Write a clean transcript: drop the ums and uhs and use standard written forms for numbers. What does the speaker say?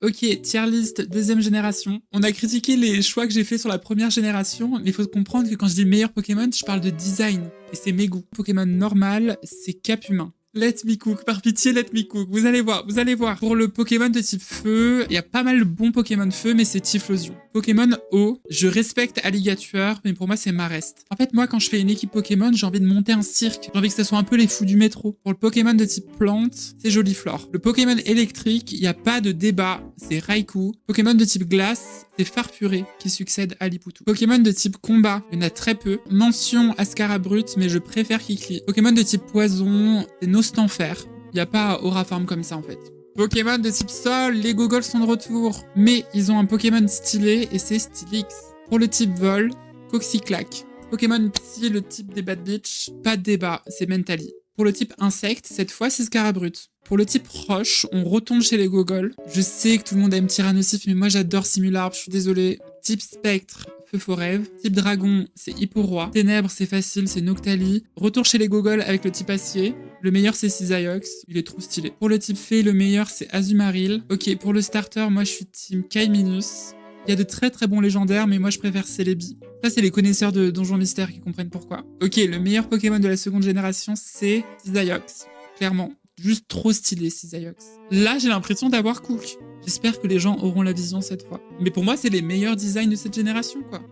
Ok, tier list, deuxième génération. On a critiqué les choix que j'ai fait sur la première génération, mais il faut comprendre que quand je dis meilleur Pokémon, je parle de design. Et c'est mes goûts. Pokémon normal, c'est Cap Humain. Let me cook, par pitié, let me cook. Vous allez voir, vous allez voir. Pour le Pokémon de type feu, il y a pas mal de bons Pokémon feu, mais c'est Typhlosion. Pokémon eau, je respecte Alligator, mais pour moi, c'est Marest. En fait, moi, quand je fais une équipe Pokémon, j'ai envie de monter un cirque. J'ai envie que ça soit un peu les fous du métro. Pour le Pokémon de type plante, c'est Joliflore. Le Pokémon électrique, il n'y a pas de débat, c'est Raikou. Pokémon de type glace, c'est Farfuré qui succède à Lipoutou. Pokémon de type combat, il y en a très peu. Mention Ascarabrut, mais je préfère Kikli. Pokémon de type poison, c'est Nostanfer. Il n'y a pas Aura Form comme ça en fait. Pokémon de type sol, les Gogols sont de retour. Mais ils ont un Pokémon stylé et c'est Stylix. Pour le type vol, Coxyclac. Pokémon psy, le type des Bad Bitch, pas de débat, c'est Mentally. Pour le type insecte, cette fois c'est Scarabrut. Pour le type roche, on retombe chez les Gogols. Je sais que tout le monde aime Tyrannosif, mais moi j'adore Simularp, je suis désolée. Type spectre, Feu Forêve. Type dragon, c'est Hipporoi. Ténèbres, c'est facile, c'est Noctali. Retour chez les Gogols avec le type acier. Le meilleur, c'est Cisaiox. Il est trop stylé. Pour le type fée, le meilleur, c'est Azumarill. Ok, pour le starter, moi je suis team Kaiminus. Il y a de très très bons légendaires, mais moi je préfère Celebi. Ça, c'est les connaisseurs de Donjons Mystères qui comprennent pourquoi. Ok, le meilleur Pokémon de la seconde génération, c'est Cisaiox. Clairement. Juste trop stylé, Cisaiox. Là, j'ai l'impression d'avoir Cook. J'espère que les gens auront la vision cette fois. Mais pour moi, c'est les meilleurs designs de cette génération, quoi.